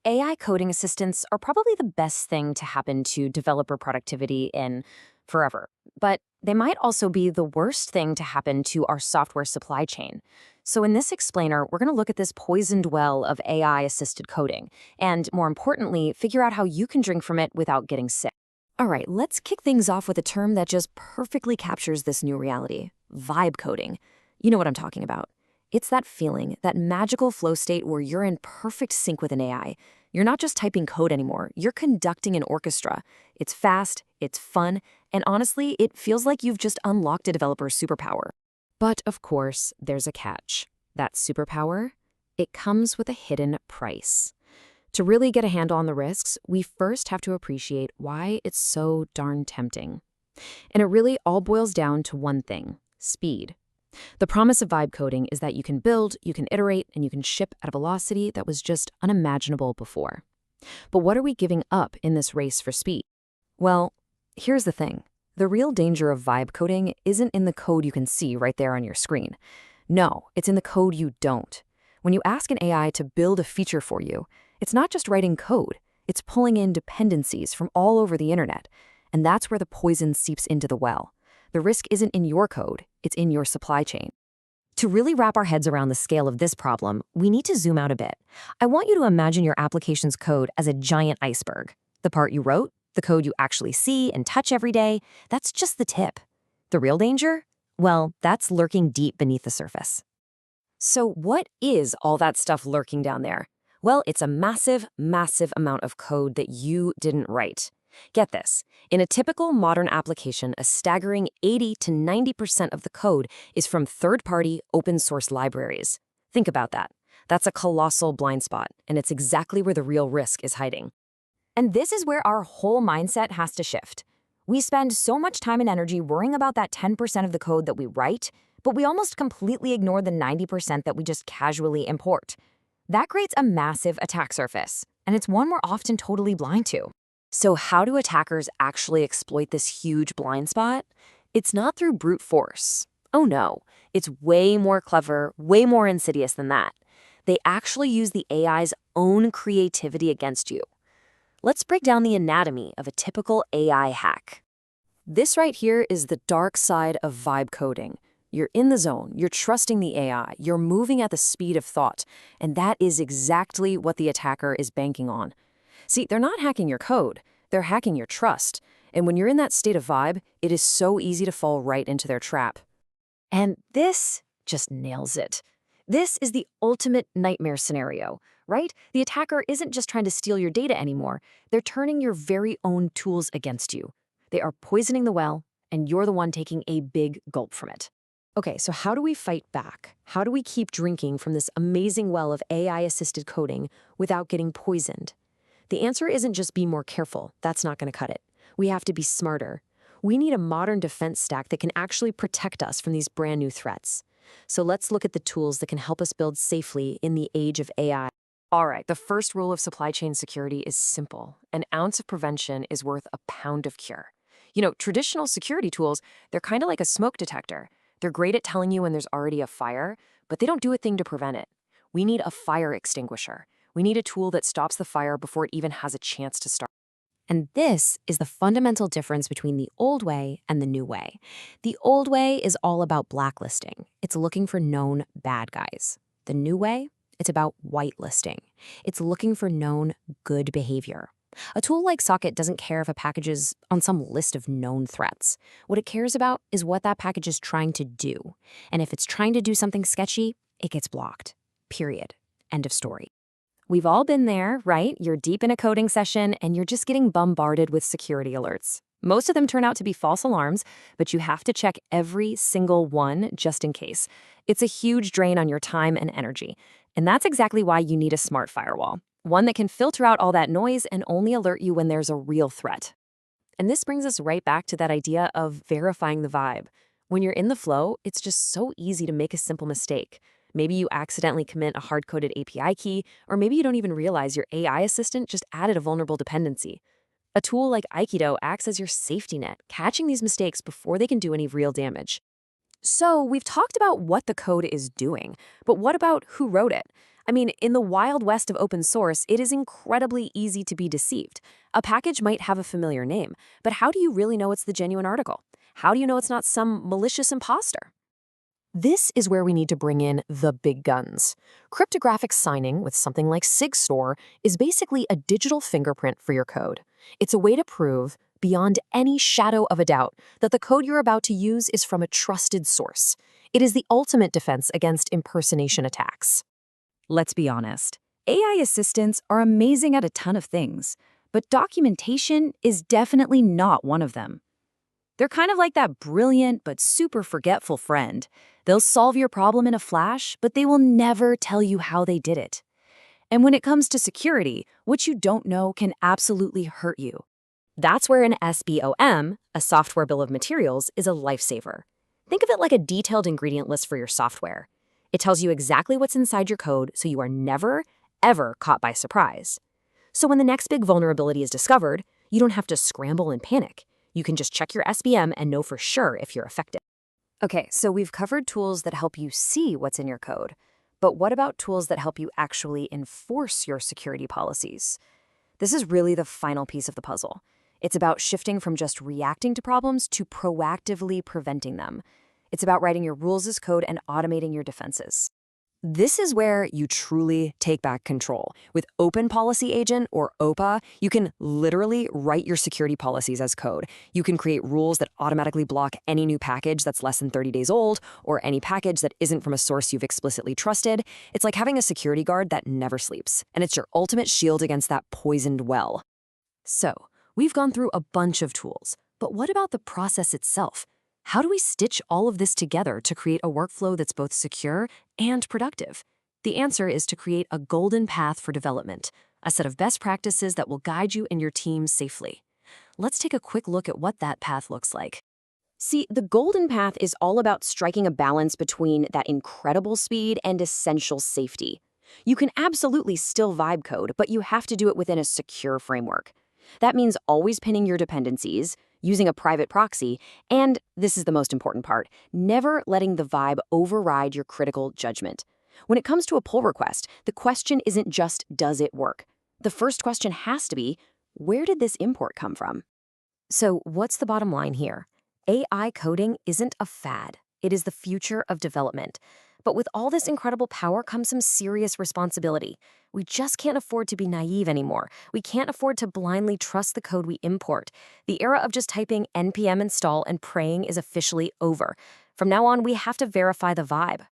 AI coding assistants are probably the best thing to happen to developer productivity in forever, but they might also be the worst thing to happen to our software supply chain. So in this explainer, we're going to look at this poisoned well of AI-assisted coding, and more importantly, figure out how you can drink from it without getting sick. All right, let's kick things off with a term that just perfectly captures this new reality: vibe coding. You know what I'm talking about. It's that feeling, that magical flow state where you're in perfect sync with an AI. You're not just typing code anymore, you're conducting an orchestra. It's fast, it's fun, and honestly, it feels like you've just unlocked a developer's superpower. But of course, there's a catch. That superpower? It comes with a hidden price. To really get a handle on the risks, we first have to appreciate why it's so darn tempting. And it really all boils down to one thing: speed. The promise of vibe coding is that you can build, you can iterate, and you can ship at a velocity that was just unimaginable before. But what are we giving up in this race for speed? Well, here's the thing. The real danger of vibe coding isn't in the code you can see right there on your screen. No, it's in the code you don't. When you ask an AI to build a feature for you, it's not just writing code, it's pulling in dependencies from all over the internet. And that's where the poison seeps into the well. The risk isn't in your code, it's in your supply chain. To really wrap our heads around the scale of this problem, we need to zoom out a bit. I want you to imagine your application's code as a giant iceberg. The part you wrote, the code you actually see and touch every day, that's just the tip. The real danger? Well, that's lurking deep beneath the surface. So what is all that stuff lurking down there? Well, it's a massive, massive amount of code that you didn't write. Get this. In a typical modern application, a staggering 80 to 90% of the code is from third-party open-source libraries. Think about that. That's a colossal blind spot, and it's exactly where the real risk is hiding. And this is where our whole mindset has to shift. We spend so much time and energy worrying about that 10% of the code that we write, but we almost completely ignore the 90% that we just casually import. That creates a massive attack surface, and it's one we're often totally blind to. So how do attackers actually exploit this huge blind spot? It's not through brute force. Oh no, it's way more clever, way more insidious than that. They actually use the AI's own creativity against you. Let's break down the anatomy of a typical AI hack. This right here is the dark side of vibe coding. You're in the zone, you're trusting the AI, you're moving at the speed of thought, and that is exactly what the attacker is banking on. See, they're not hacking your code, they're hacking your trust. And when you're in that state of vibe, it is so easy to fall right into their trap. And this just nails it. This is the ultimate nightmare scenario, right? The attacker isn't just trying to steal your data anymore. They're turning your very own tools against you. They are poisoning the well, and you're the one taking a big gulp from it. Okay, so how do we fight back? How do we keep drinking from this amazing well of AI-assisted coding without getting poisoned? The answer isn't just be more careful. That's not going to cut it. We have to be smarter. We need a modern defense stack that can actually protect us from these brand new threats. So let's look at the tools that can help us build safely in the age of AI. All right, the first rule of supply chain security is simple. An ounce of prevention is worth a pound of cure. Traditional security tools, they're kind of like a smoke detector. They're great at telling you when there's already a fire, but they don't do a thing to prevent it. We need a fire extinguisher. We need a tool that stops the fire before it even has a chance to start. And this is the fundamental difference between the old way and the new way. The old way is all about blacklisting. It's looking for known bad guys. The new way, it's about whitelisting. It's looking for known good behavior. A tool like Socket doesn't care if a package is on some list of known threats. What it cares about is what that package is trying to do. And if it's trying to do something sketchy, it gets blocked. Period. End of story. We've all been there, right? You're deep in a coding session and you're just getting bombarded with security alerts. Most of them turn out to be false alarms, but you have to check every single one just in case. It's a huge drain on your time and energy. And that's exactly why you need a smart firewall. One that can filter out all that noise and only alert you when there's a real threat. And this brings us right back to that idea of verifying the vibe. When you're in the flow, it's just so easy to make a simple mistake. Maybe you accidentally commit a hard-coded API key, or maybe you don't even realize your AI assistant just added a vulnerable dependency. A tool like Aikido acts as your safety net, catching these mistakes before they can do any real damage. So we've talked about what the code is doing, but what about who wrote it? I mean, in the wild west of open source, it is incredibly easy to be deceived. A package might have a familiar name, but how do you really know it's the genuine article? How do you know it's not some malicious imposter? This is where we need to bring in the big guns. Cryptographic signing with something like SigStore is basically a digital fingerprint for your code. It's a way to prove, beyond any shadow of a doubt, that the code you're about to use is from a trusted source. It is the ultimate defense against impersonation attacks. Let's be honest. AI assistants are amazing at a ton of things, but documentation is definitely not one of them. They're kind of like that brilliant but super forgetful friend. They'll solve your problem in a flash, but they will never tell you how they did it. And when it comes to security, what you don't know can absolutely hurt you. That's where an SBOM, a software bill of materials, is a lifesaver. Think of it like a detailed ingredient list for your software. It tells you exactly what's inside your code so you are never, ever caught by surprise. So when the next big vulnerability is discovered, you don't have to scramble and panic. You can just check your SBM and know for sure if you're affected. Okay, so we've covered tools that help you see what's in your code. But what about tools that help you actually enforce your security policies? This is really the final piece of the puzzle. It's about shifting from just reacting to problems to proactively preventing them. It's about writing your rules as code and automating your defenses. This is where you truly take back control. With Open Policy Agent, or OPA, you can literally write your security policies as code. You can create rules that automatically block any new package that's less than 30 days old, or any package that isn't from a source you've explicitly trusted. It's like having a security guard that never sleeps, and it's your ultimate shield against that poisoned well. So, we've gone through a bunch of tools, but what about the process itself? How do we stitch all of this together to create a workflow that's both secure and productive? The answer is to create a golden path for development, a set of best practices that will guide you and your team safely. Let's take a quick look at what that path looks like. See, the golden path is all about striking a balance between that incredible speed and essential safety. You can absolutely still vibe code, but you have to do it within a secure framework. That means always pinning your dependencies, using a private proxy, and, this is the most important part, never letting the vibe override your critical judgment. When it comes to a pull request, the question isn't just, does it work? The first question has to be, where did this import come from? So what's the bottom line here? AI coding isn't a fad. It is the future of development. But with all this incredible power comes some serious responsibility. We just can't afford to be naive anymore. We can't afford to blindly trust the code we import. The era of just typing npm install and praying is officially over. From now on, we have to verify the vibe.